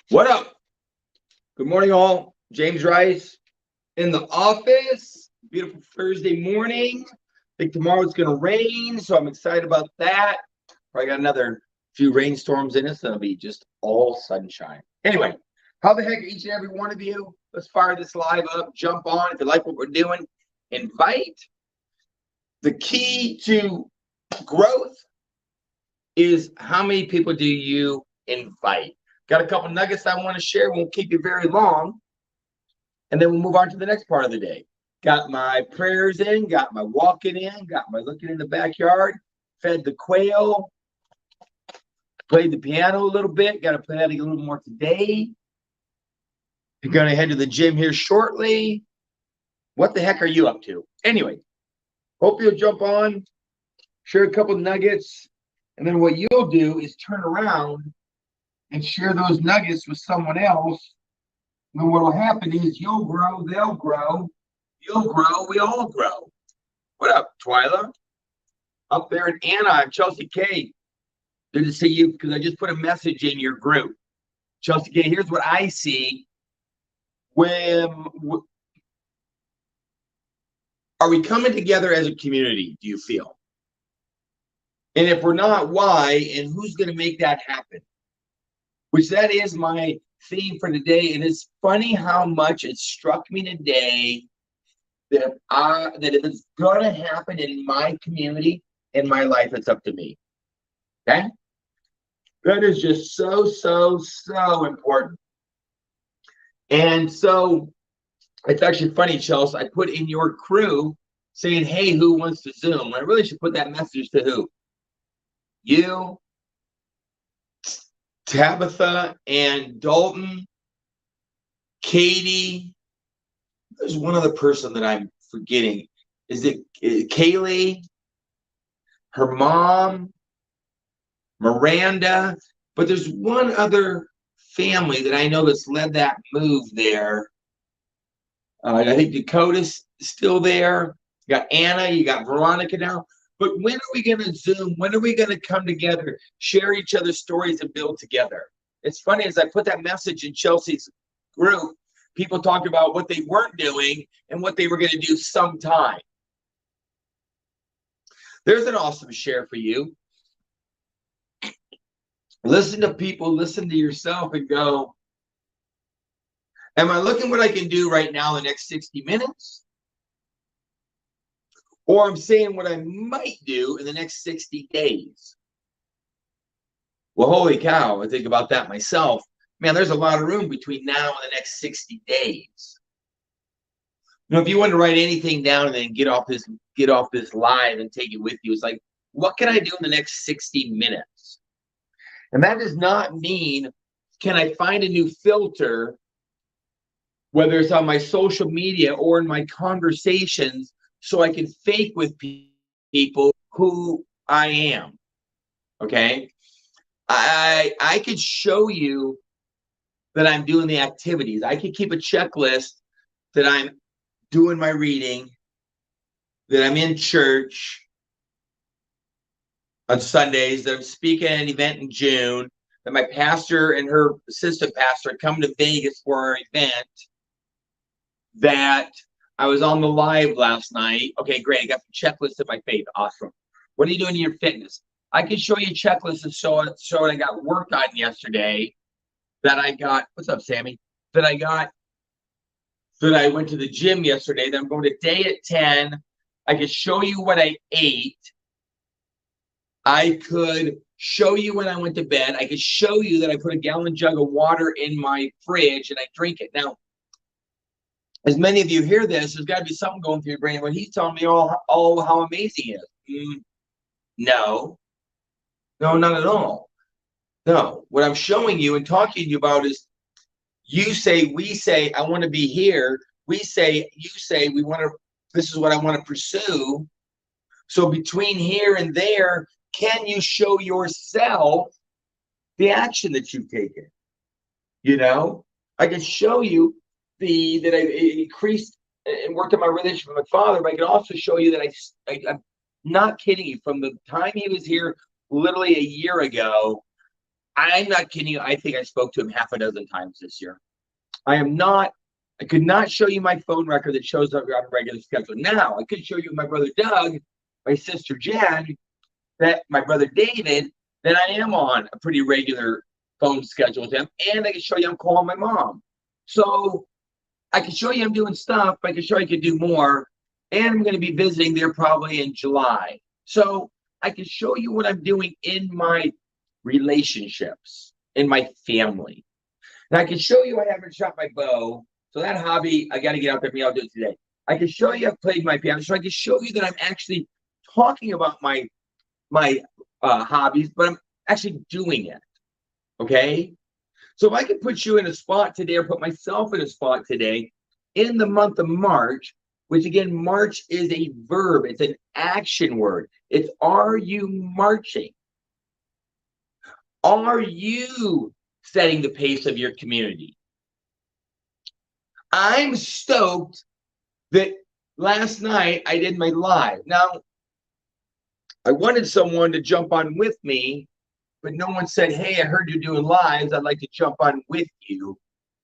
What up? Good morning, all. James Rice in the office. Beautiful Thursday morning. I think tomorrow it's going to rain, so I'm excited about that. Probably got another few rainstorms in us. So it'll be just all sunshine. Anyway, how the heck, each and every one of you, let's fire this live up. Jump on. If you like what we're doing, invite. The key to growth is how many people do you invite? Got a couple nuggets I want to share. Won't keep you very long. And then we'll move on to the next part of the day. Got my prayers in, got my walking in, got my looking in the backyard, fed the quail, played the piano a little bit, got to play that a little more today. You're going to head to the gym here shortly. What the heck are you up to? Anyway, hope you'll jump on, share a couple nuggets, and then what you'll do is turn around and share those nuggets with someone else. And what will happen is you'll grow, they'll grow, you'll grow, we all grow. What up, Twyla? Up there in Anaheim, Chelsea K. Good to see you because I just put a message in your group. Chelsea K, here's what I see. Are we coming together as a community, do you feel? And if we're not, why? And who's going to make that happen? Which that is my theme for today. And it's funny how much it struck me today that if it's going to happen in my community, in my life, it's up to me. Okay? That is just so important. And so it's actually funny, Chelsea. I put in your crew saying, hey, who wants to Zoom? I really should put that message to who? You, Tabitha, and Dalton, Katie. There's one other person that I'm forgetting. Is it Kaylee? Her mom, Miranda. But there's one other family that I know that's led that move there. I think Dakota's still there. You got Anna, you got Veronica now. But when are we going to Zoom? When are we going to come together, share each other's stories, and build together? It's funny, as I put that message in Chelsea's group, people talked about what they weren't doing and what they were going to do sometime. There's an awesome share for you. Listen to people, listen to yourself, and go, am I looking what I can do right now in the next 60 minutes? Or I'm saying what I might do in the next 60 days. Well, holy cow, I think about that myself. Man, there's a lot of room between now and the next 60 days. You know, if you want to write anything down and then get off this live and take it with you, it's like, what can I do in the next 60 minutes? And that does not mean, can I find a new filter, whether it's on my social media or in my conversations, so I can fake with people who I am. Okay? I could show you that I'm doing the activities. I could keep a checklist that I'm doing my reading, that I'm in church on Sundays, that I'm speaking at an event in June, that my pastor and her assistant pastor are coming to Vegas for our event, that I was on the live last night. Okay, great. I got the checklist of my faith. Awesome. What are you doing in your fitness? I can show you checklists and show what I got worked on yesterday. That I got. What's up, Sammy? That I went to the gym yesterday. That I'm going today at 10. I could show you what I ate. I could show you when I went to bed. I could show you that I put a gallon jug of water in my fridge and I drink it. Now, as many of you hear this, there's got to be something going through your brain when he's telling me all how amazing he is. No, not at all. No, what I'm showing you and talking to you about is you say, we say, I want to be here. We say, you say, this is what I want to pursue. So between here and there, can you show yourself the action that you've taken? You know, I can show you that I increased and worked on my relationship with my father, but I can also show you that I'm not kidding you. From the time he was here, literally a year ago, I'm not kidding you. I think I spoke to him half a dozen times this year. I could not show you my phone record that shows up on a regular schedule. Now, I could show you my brother Doug, my sister Jen, that my brother David, that I am on a pretty regular phone schedule with him. And I can show you I'm calling my mom. So I can show you I'm doing stuff. I can show you I could do more. And I'm going to be visiting there probably in July. So I can show you what I'm doing in my relationships, in my family. Now I can show you I haven't shot my bow. So that hobby, I got to get out there. Maybe I'll do it today. I can show you I've played my piano. So I can show you that I'm actually talking about my hobbies, but I'm actually doing it. Okay. So if I can put you in a spot today, or put myself in a spot today in the month of March, which again, March is a verb. It's an action word. It's, are you marching? Are you setting the pace of your community? I'm stoked that last night I did my live. Now, I wanted someone to jump on with me, but no one said, hey, I heard you're doing lives. I'd like to jump on with you.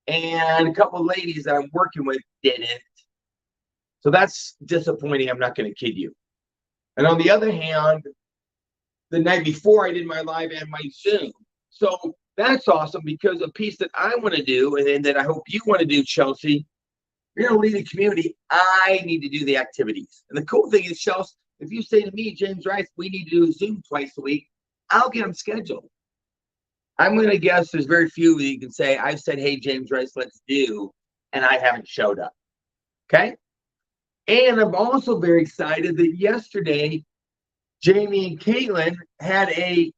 And a couple of ladies that I'm working with didn't. So that's disappointing. I'm not going to kid you. And on the other hand, the night before I did my live and my Zoom. So that's awesome, because a piece that I want to do, and that I hope you want to do, Chelsea, you're going to lead a community. I need to do the activities. And the cool thing is, Chelsea, if you say to me, James Rice, we need to do a Zoom twice a week, I'll get them scheduled. I'm going to guess there's very few that you can say, I've said, hey, James Rice, let's do, and I haven't showed up. Okay? And I'm also very excited that yesterday, Jamie and Caitlin had a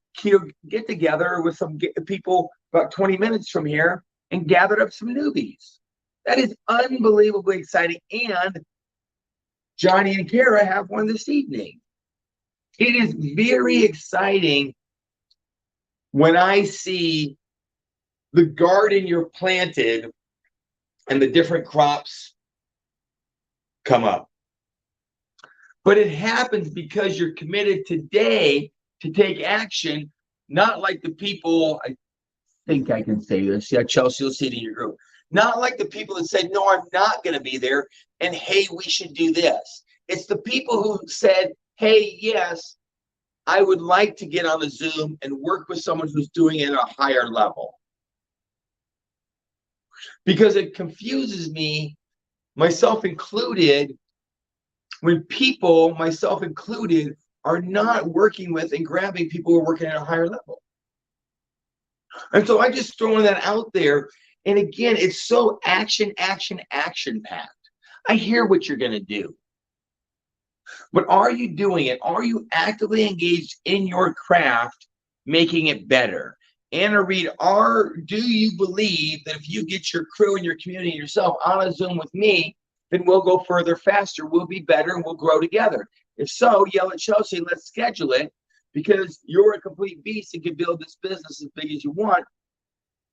get together with some people about 20 minutes from here and gathered up some newbies. That is unbelievably exciting. And Johnny and Kara have one this evening. It is very exciting when I see the garden you're planted and the different crops come up. But it happens because you're committed today to take action, not like the people, I think I can say this. Yeah, Chelsea, you'll see it in your group. Not like the people that said, no, I'm not going to be there, and hey, we should do this. It's the people who said, hey, yes, I would like to get on a Zoom and work with someone who's doing it at a higher level. Because it confuses me, myself included, when people, myself included, are not working with and grabbing people who are working at a higher level. And so I just throwing that out there. And again, it's so action packed. I hear what you're going to do. But are you doing it? Are you actively engaged in your craft, making it better? Anna Reed, do you believe that if you get your crew and your community and yourself on a Zoom with me, then we'll go further faster, we'll be better, and we'll grow together? If so, yell at Chelsea, let's schedule it, because you're a complete beast and can build this business as big as you want.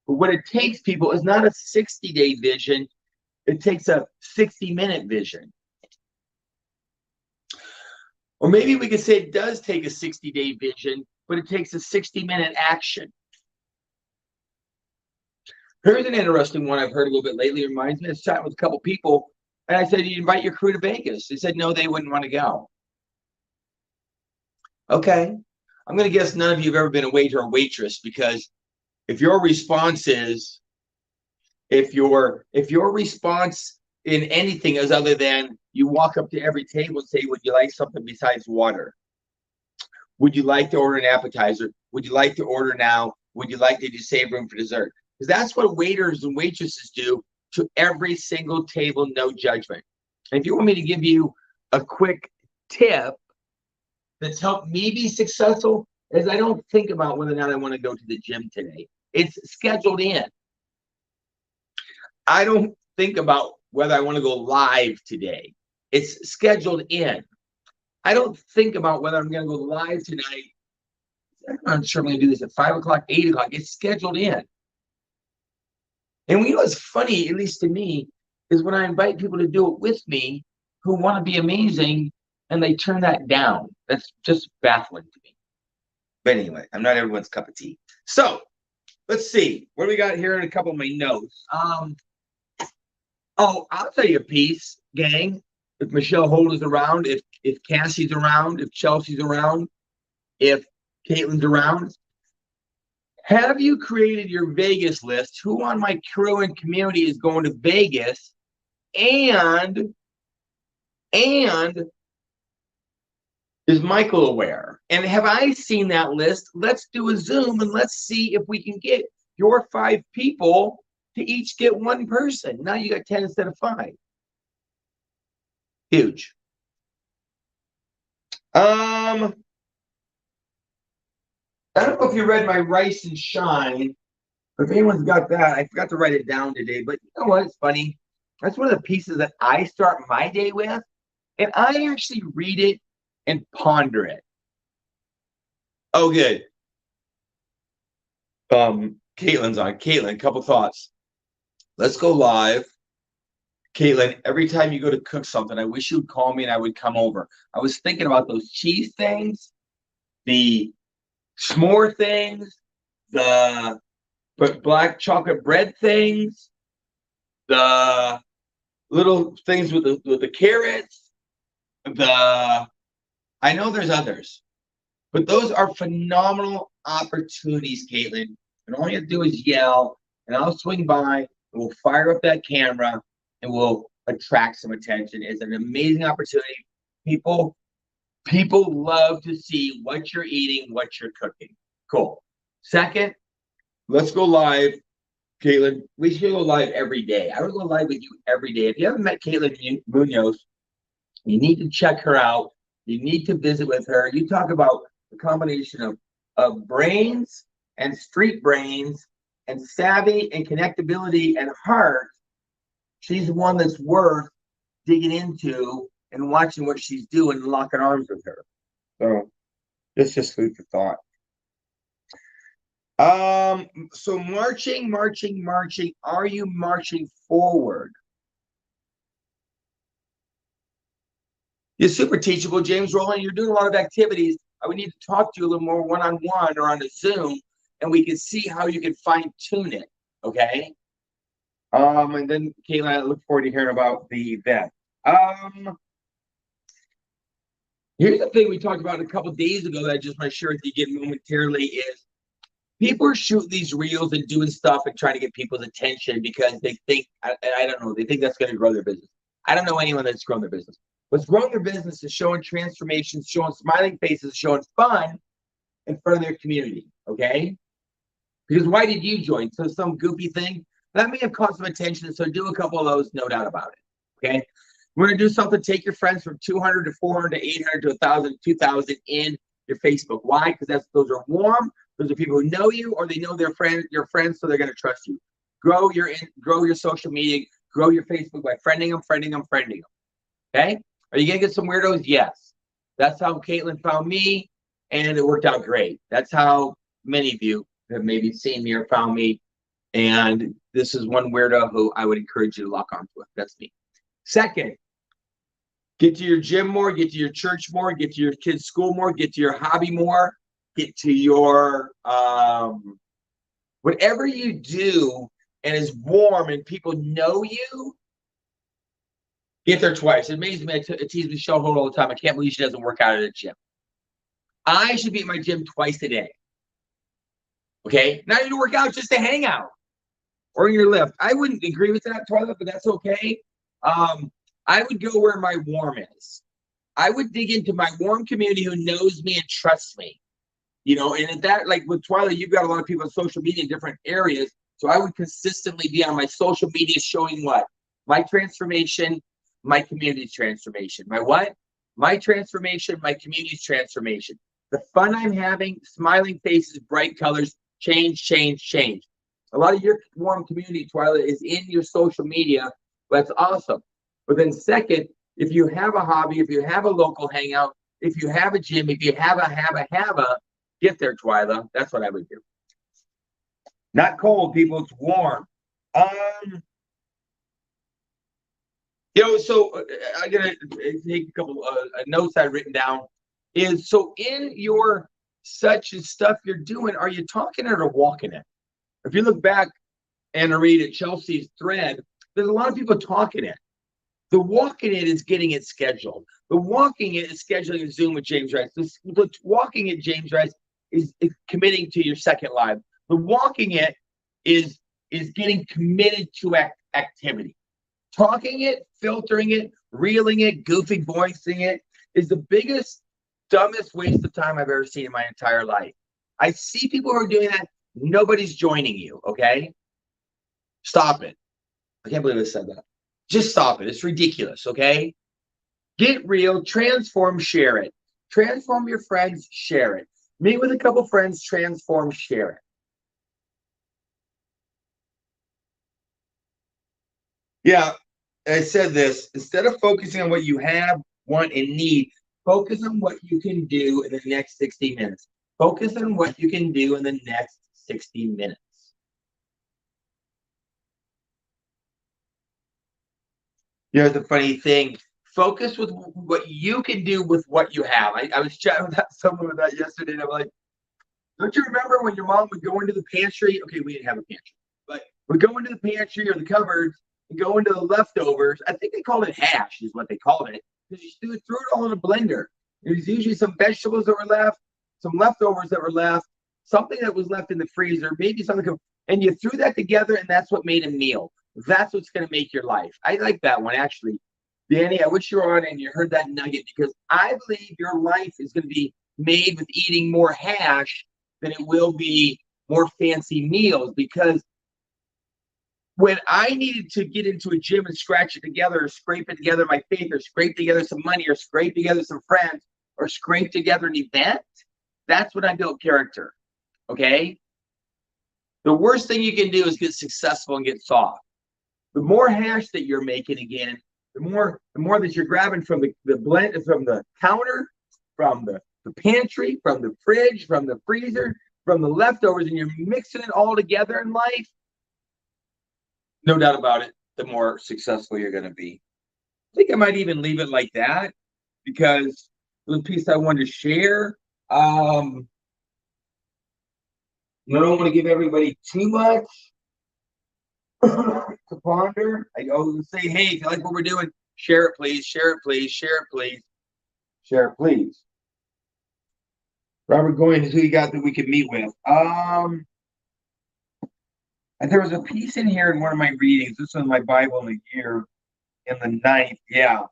But what it takes, people, is not a 60-day vision. It takes a 60-minute vision. Or maybe we could say it does take a 60-day vision, but it takes a 60-minute action. Here's an interesting one I've heard a little bit lately. It reminds me, I was chatting with a couple people, and I said, you invite your crew to Vegas? They said, no, they wouldn't want to go. Okay. I'm going to guess none of you have ever been a waiter or waitress, because if your response is, if your response in anything is other than you walk up to every table and say, would you like something besides water? Would you like to order an appetizer? Would you like to order now? Would you like to save room for dessert? Because that's what waiters and waitresses do to every single table, no judgment. And if you want me to give you a quick tip that's helped me be successful, is I don't think about whether or not I want to go to the gym today. It's scheduled in. I don't think about whether I want to go live today. It's scheduled in. I don't think about whether I'm going to go live tonight. I'm not sure I'm going to do this at 5 o'clock, 8 o'clock. It's scheduled in. And you know what's funny, at least to me, is when I invite people to do it with me who want to be amazing and they turn that down. That's just baffling to me. But anyway, I'm not everyone's cup of tea. So let's see. What do we got here in a couple of my notes? Oh, I'll tell you a piece, gang. If Michelle Holt is around, if Cassie's around, if Chelsea's around, if Caitlin's around, have you created your Vegas list? Who on my crew and community is going to Vegas? And is Michael aware? And have I seen that list? Let's do a Zoom and let's see if we can get your 5 people to each get 1 person. Now you got 10 instead of 5. Huge. I don't know if you read my Rice and Shine, but if anyone's got that, I forgot to write it down today. But you know what? It's funny. That's one of the pieces that I start my day with, and I actually read it and ponder it. Oh, good. Caitlin's on. Caitlin, couple thoughts. Let's go live. Caitlin, every time you go to cook something, I wish you would call me and I would come over. I was thinking about those cheese things, the s'more things, the black chocolate bread things, the little things with the carrots, I know there's others, but those are phenomenal opportunities, Caitlin. And all you have to do is yell, and I'll swing by, and we'll fire up that camera, and we'll attract some attention. It's an amazing opportunity. People love to see what you're eating, what you're cooking. Cool. Second, let's go live. Caitlin, we should go live every day. I would go live with you every day. If you haven't met Caitlin Munoz, you need to check her out. You need to visit with her. You talk about the combination of brains and street brains and savvy and connectability and heart. She's the one that's worth digging into and watching what she's doing and locking arms with her. So it's just food for thought. So marching. Are you marching forward? You're super teachable, James Rowland. You're doing a lot of activities. I would need to talk to you a little more one-on-one or on a Zoom, and we can see how you can fine-tune it. Okay. And then Caitlin, I look forward to hearing about the event. Here's the thing we talked about a couple days ago that I just want to share with you again momentarily is people are shooting these reels and doing stuff and trying to get people's attention because they think, I don't know, they think that's going to grow their business. I don't know anyone that's grown their business. What's growing their business is showing transformations, showing smiling faces, showing fun in front of their community, okay? Because why did you join? So some goofy thing? That may have caught some attention, so do a couple of those, no doubt about it, okay? We're going to do something, take your friends from 200 to 400 to 800 to 1,000, 2,000 in your Facebook. Why? Because those are warm. Those are people who know you or they know your friends, so they're going to trust you. Grow your social media, grow your Facebook by friending them. Okay? Are you going to get some weirdos? Yes. That's how Caitlin found me, and it worked out great. That's how many of you have maybe seen me or found me, and this is one weirdo who I would encourage you to lock arms with. That's me. Second, get to your gym more, get to your church more, get to your kids' school more, get to your hobby more, get to your whatever you do and is warm and people know you, get there twice. It amazes me. I tease Michelle Holt all the time. I can't believe she doesn't work out at a gym. I should be at my gym twice a day. Okay? Not even to work out, just to hang out. Or in your lift. I wouldn't agree with that, Twyla, but that's okay. I would go where my warm is. I would dig into my warm community who knows me and trusts me. You know, and at that, like with Twyla, you've got a lot of people on social media in different areas. So I would consistently be on my social media showing what? My transformation, my community's transformation. My what? My transformation, my community's transformation. The fun I'm having, smiling faces, bright colors, change. A lot of your warm community, Twyla, is in your social media. That's awesome. But then second, if you have a hobby, if you have a local hangout, if you have a gym, if you have a, get there, Twyla. That's what I would do. Not cold, people. It's warm. So I'm gonna take a couple notes I've written down. So in your such and stuff you're doing, are you talking it or walking it? If you look back and read at Chelsea's thread, there's a lot of people talking it. The walking it is getting it scheduled. The walking it is scheduling a Zoom with James Rice. The walking it, James Rice, is committing to your second live. The walking it is getting committed to activity. Talking it, filtering it, reeling it, goofy voicing it is the biggest, dumbest waste of time I've ever seen in my entire life. I see people who are doing that. Nobody's joining you, okay? Stop it. I can't believe I said that. Just stop it. It's ridiculous, okay? Get real, transform, share it. Transform your friends, share it. Meet with a couple friends, transform, share it. Yeah, I said this. Instead of focusing on what you have, want, and need, focus on what you can do in the next 60 minutes. Focus on what you can do in the next 60 minutes. Here's the funny thing. Focus with what you can do with what you have. I was chatting with someone with that yesterday, and I'm like, don't you remember when your mom would go into the pantry? Okay, we didn't have a pantry, but would go into the pantry or the cupboards and go into the leftovers. I think they called it hash, is what they called it, because you threw it all in a blender. There was usually some vegetables that were left, some leftovers that were left, something that was left in the freezer, maybe something, and you threw that together, and that's what made a meal. That's what's going to make your life. I like that one, actually. Danny, I wish you were on and you heard that nugget, because I believe your life is going to be made with eating more hash than it will be more fancy meals. Because when I needed to get into a gym and scratch it together, or scrape it together my faith, or scrape together some money, or scrape together some friends, or scrape together an event, that's when I built character. Okay? The worst thing you can do is get successful and get soft. The more hash that you're making again, the more that you're grabbing from the blend, from the counter, from the pantry, from the fridge, from the freezer, from the leftovers, and you're mixing it all together in life, no doubt about it, the more successful you're going to be. I think I might even leave it like that, because the piece I wanted to share, I don't want to give everybody too much to ponder. I go and say, hey, if you like what we're doing, share it, please, share it, please, share it, please, share it, please. Robert Goins, who you got that we could meet with? And there was a piece in here in one of my readings. This was my Bible in the year, in the 9th. Yeah.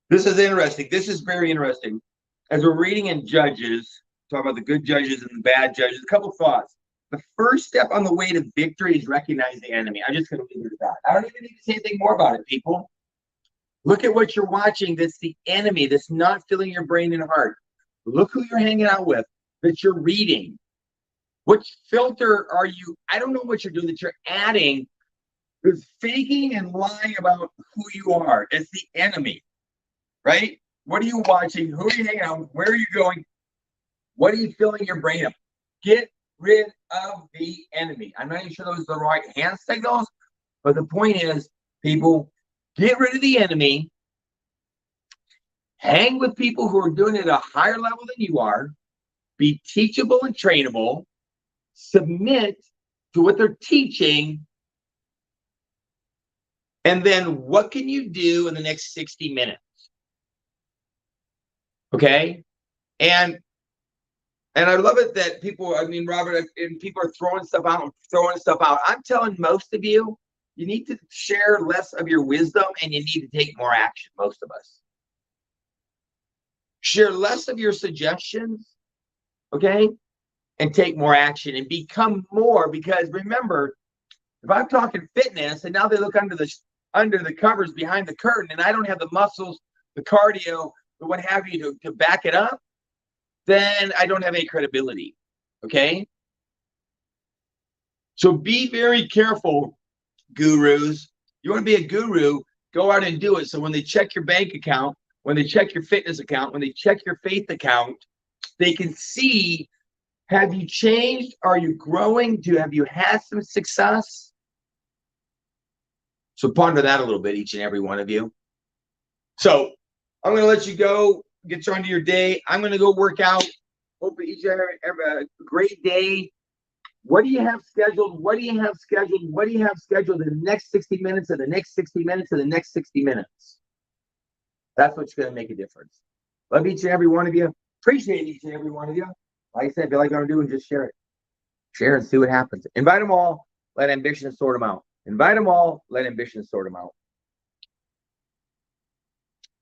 This is interesting. This is very interesting. As we're reading in Judges, talk about the good judges and the bad judges, a couple thoughts. The first step on the way to victory is recognize the enemy. I'm just going to leave it at that. I don't even need to say anything more about it, people. Look at what you're watching. That's the enemy that's not filling your brain and heart. Look who you're hanging out with, that you're reading. What filter are you? I don't know what you're doing, that you're adding. Is faking and lying about who you are. It's the enemy, right? What are you watching? Who are you hanging out with? Where are you going? What are you filling your brain up? Get rid of the enemy. I'm not even sure those are the right hand signals, but the point is, people, get rid of the enemy. Hang with people who are doing it at a higher level than you are. Be teachable and trainable. Submit to what they're teaching. And then what can you do in the next 60 minutes? Okay? And I love it that people, I mean, Robert, and people are throwing stuff out. I'm telling most of you, you need to share less of your wisdom and you need to take more action, most of us. Share less of your suggestions, okay? And take more action and become more, because remember, if I'm talking fitness and now they look under the covers behind the curtain and I don't have the muscles, the cardio, the what have you to back it up, then I don't have any credibility, okay? So be very careful, gurus. You want to be a guru, go out and do it. So when they check your bank account, when they check your fitness account, when they check your faith account, they can see, have you changed? Are you growing? Have you had some success? So ponder that a little bit, each and every one of you. So I'm going to let you go, get you on to your day. I'm going to go work out. Hope each and every have a great day. What do you have scheduled? What do you have scheduled? What do you have scheduled in the next 60 minutes and the next 60 minutes and the next 60 minutes? That's what's going to make a difference. Love each and every one of you. Appreciate each and every one of you. Like I said, if you like what I'm doing, just share it. Share and see what happens. Invite them all. Let ambition sort them out. Invite them all. Let ambition sort them out.